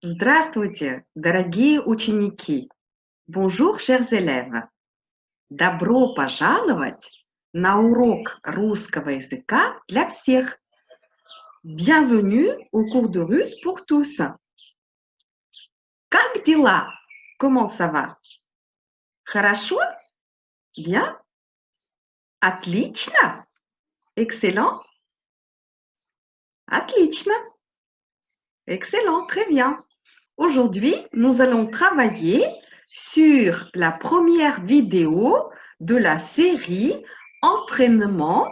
Здравствуйте, дорогие ученики! Bonjour, chers élèves! Добро пожаловать на урок русского языка для всех! Bienvenue au cours de russe pour tous! Как дела? Comment ça va? Хорошо? Bien? Отлично? Excellent? Отлично! Excellent, très bien! Aujourd'hui, nous allons travailler sur la première vidéo de la série Entraînement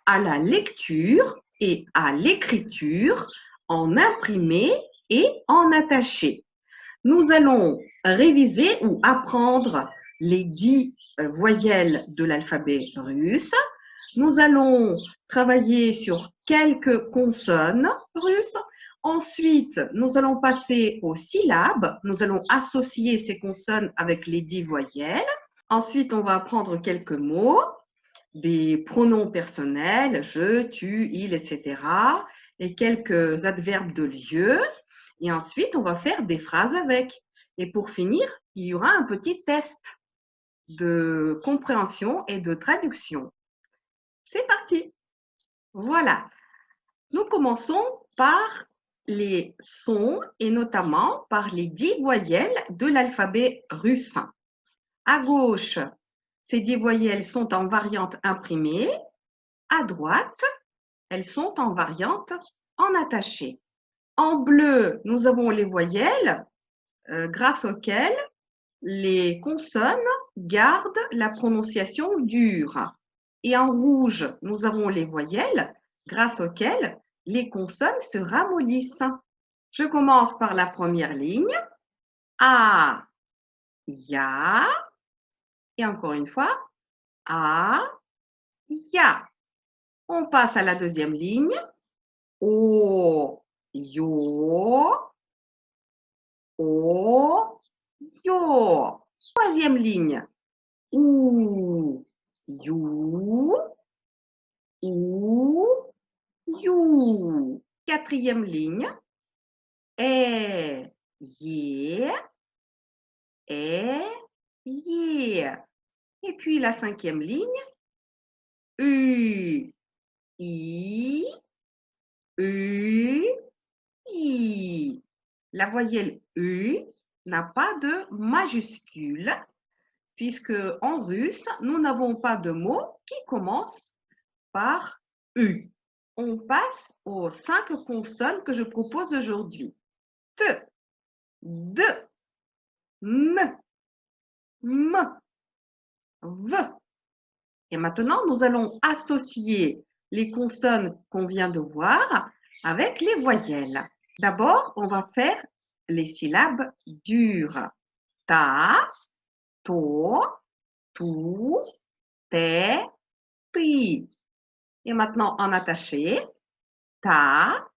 à la lecture et à l'écriture en imprimé et en attaché. Nous allons réviser ou apprendre les 10 voyelles de l'alphabet russe. Nous allons travailler sur quelques consonnes russes. Ensuite, nous allons passer aux syllabes. Nous allons associer ces consonnes avec les 10 voyelles. Ensuite, on va apprendre quelques mots, des pronoms personnels, je, tu, il, etc. et quelques adverbes de lieu. Et ensuite, on va faire des phrases avec. Et pour finir, il y aura un petit test de compréhension et de traduction. C'est parti! Voilà. Nous commençons par les sons et notamment par les 10 voyelles de l'alphabet russe. À gauche, ces 10 voyelles sont en variante imprimée. À droite, elles sont en variante en attaché. En bleu, nous avons les voyelles grâce auxquelles les consonnes gardent la prononciation dure. Et en rouge, nous avons les voyelles grâce auxquelles les consonnes se ramollissent. Je commence par la première ligne. A, ya. Et encore une fois, A, ya. On passe à la deuxième ligne. O, yo. O, yo. Troisième ligne. Ou, you. Ou, you. Quatrième ligne. Ye. Ye. Et puis la cinquième ligne. U, I. U, I. La voyelle U n'a pas de majuscule puisque en russe, nous n'avons pas de mot qui commence par U. On passe aux 5 consonnes que je propose aujourd'hui. T, D, N, M, V. Et maintenant, nous allons associer les consonnes qu'on vient de voir avec les voyelles. D'abord, on va faire les syllabes dures. Ta, to, tu, te, ti. Et maintenant, en attaché. Ta,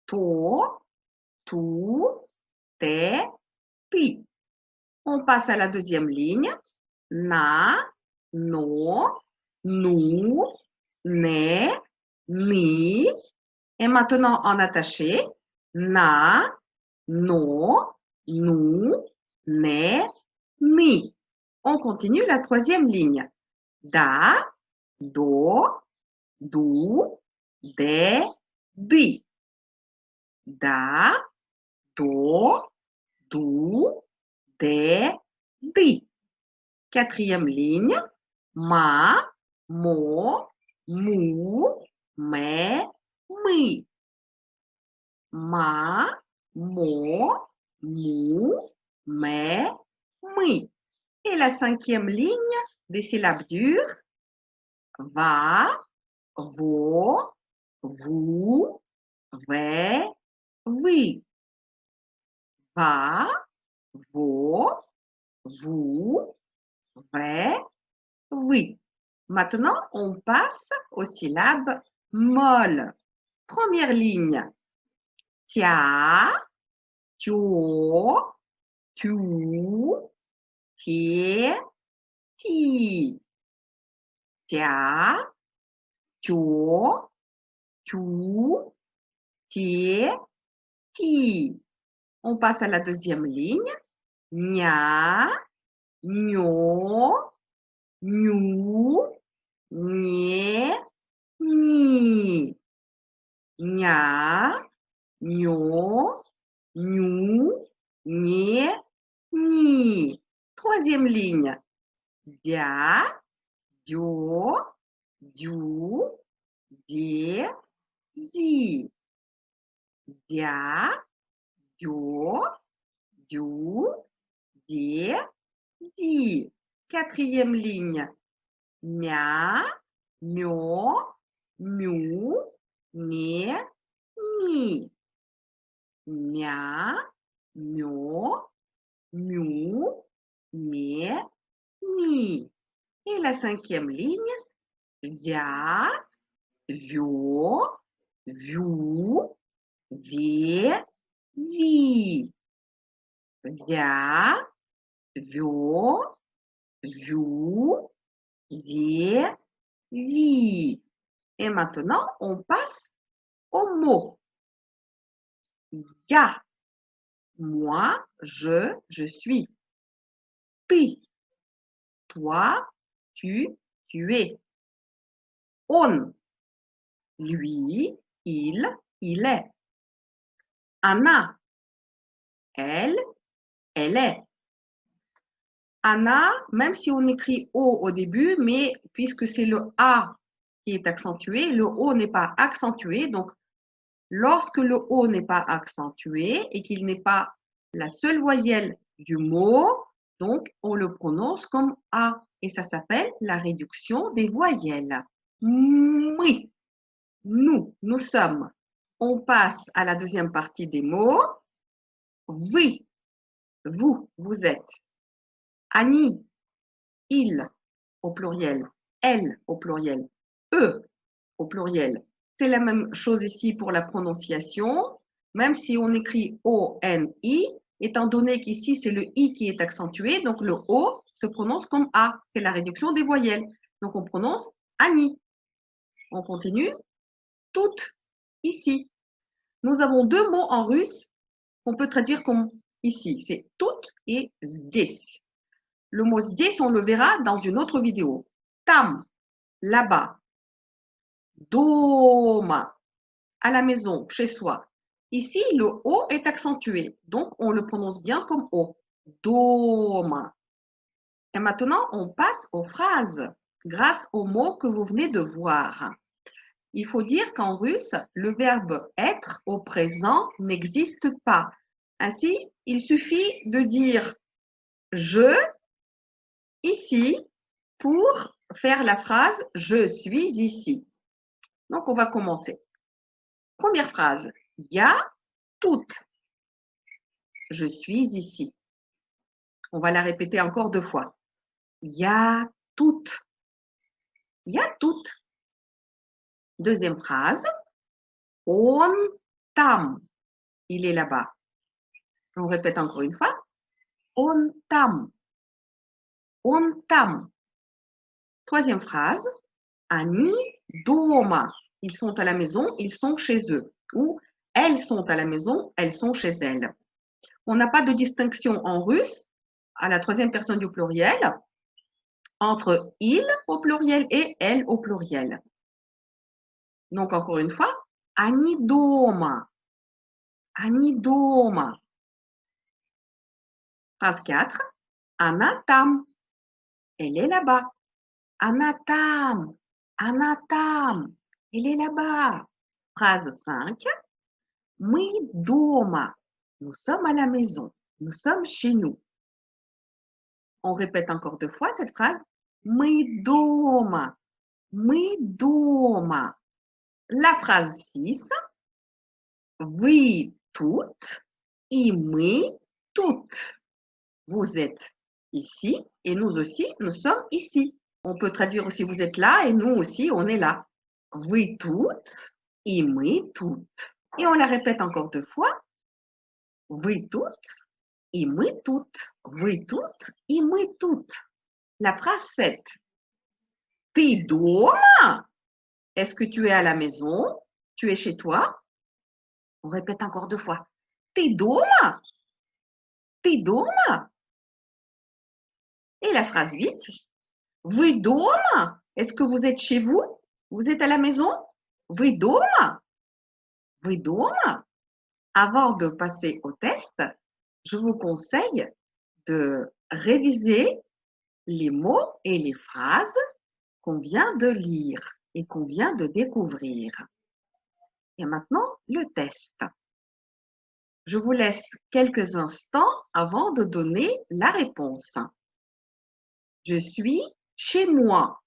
to, tu, te, ti. On passe à la deuxième ligne. Na, no, nu, ne, ni. Et maintenant, en attaché. Na, no, nu, ne, ni. On continue la troisième ligne. Da, do, du, de, di. Da, do, du, de, di. Quatrième ligne. Ma, mo, mu, me, mi. Ma, mo, mu, me, mi. Et la cinquième ligne des syllabes dures. Va, vo, vous, ve, vi. Va, vo, vous, ve, vi. Maintenant, on passe aux syllabes molles. Première ligne. Tia, tio, tu, tie, ti. Tia, tio, tu, tie, ti. On passe à la deuxième ligne. Nya, nyo, nyu, nye, ni. Nya, nyo, nyu, nye, ni. Troisième ligne. Dia, dio, diu, die, di. Dia, dio, diu, die, di. Quatrième ligne. Mia, mio, miu, mie, mi. Mia, mio, miu, mie, mi. Et la cinquième ligne. Via, vio, viu, vie, vi. Via, vio, viu, vie, vi. Et maintenant, on passe aux mots. Ya, moi, je suis. Pi, toi, tu es. On, lui, il est. Anna, elle est. Anna, même si on écrit O au début, mais puisque c'est le A qui est accentué, le O n'est pas accentué. Donc, lorsque le O n'est pas accentué et qu'il n'est pas la seule voyelle du mot, donc on le prononce comme A. Et ça s'appelle la réduction des voyelles. Oui, nous sommes. On passe à la deuxième partie des mots. Oui, vous êtes. Annie, il au pluriel. Elle au pluriel. Eux au pluriel. C'est la même chose ici pour la prononciation. Même si on écrit O-N-I, étant donné qu'ici c'est le I qui est accentué, donc le O se prononce comme A. C'est la réduction des voyelles. Donc on prononce Annie. On continue. Toutes, ici. Nous avons deux mots en russe qu'on peut traduire comme ici. C'est toutes et здесь. Le mot здесь, on le verra dans une autre vidéo. Tam, là-bas. Doма, à la maison, chez soi. Ici, le O est accentué, donc on le prononce bien comme O. Doma. Et maintenant, on passe aux phrases grâce aux mots que vous venez de voir. Il faut dire qu'en russe, le verbe être au présent n'existe pas. Ainsi, il suffit de dire je ici pour faire la phrase je suis ici. Donc, on va commencer. Première phrase. Ya toutes. Je suis ici. On va la répéter encore deux fois. Ya toutes. Ya toutes. Deuxième phrase. On tam. Il est là-bas. On répète encore une fois. On tam. On tam. Troisième phrase. Ani doma. Ils sont à la maison, ils sont chez eux. Ou elles sont à la maison, elles sont chez elles. On n'a pas de distinction en russe, à la troisième personne du pluriel, entre il au pluriel et elle au pluriel. Donc, encore une fois, Ani doma. Ani doma. Phrase 4. Anatam. Elle est là-bas. Anatam. Anatam. Elle est là-bas. Phrase 5. Мы дома. Nous sommes à la maison. Nous sommes chez nous. On répète encore deux fois cette phrase. Мы дома. Мы дома. La phrase 6. Вы toutes и мы toutes. Vous êtes ici et nous aussi, nous sommes ici. On peut traduire aussi vous êtes là et nous aussi, on est là. Вы toutes и мы toutes. Et on la répète encore deux fois. Вы toutes и мы toutes. Вы toutes и мы toutes. La phrase 7. Ты дома? Est-ce que tu es à la maison? Tu es chez toi? On répète encore deux fois. Ты дома? Ты дома? Et la phrase 8. Вы дома? Est-ce que vous êtes chez vous? Vous êtes à la maison? Вы дома? Вы дома? Avant de passer au test, je vous conseille de réviser les mots et les phrases qu'on vient de lire et qu'on vient de découvrir. Et maintenant, le test. Je vous laisse quelques instants avant de donner la réponse. Je suis chez moi.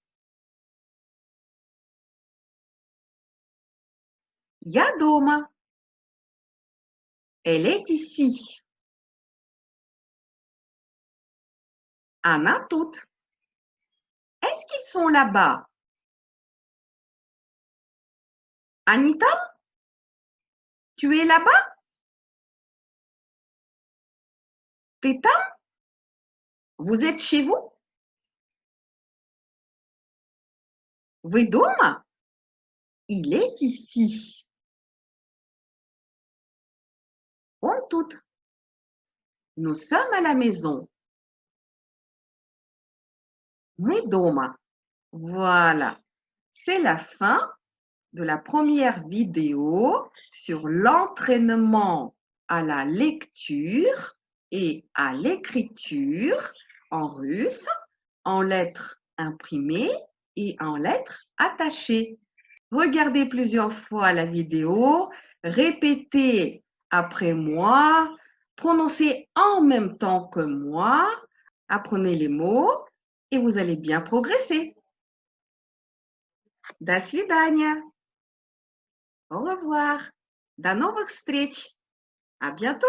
Я дома. Elle est ici. Она тут. Est-ce qu'ils sont là-bas? Anita, tu es là-bas? Ты там? Vous êtes chez vous? Вы дома? Il est ici. On тут. Nous sommes à la maison. Мы дома. Voilà. C'est la fin de la première vidéo sur l'entraînement à la lecture et à l'écriture en russe, en lettres imprimées et en lettres attachées. Regardez plusieurs fois la vidéo, répétez après moi, prononcez en même temps que moi, apprenez les mots et vous allez bien progresser. До свидания. Au revoir. До новых встреч. À bientôt.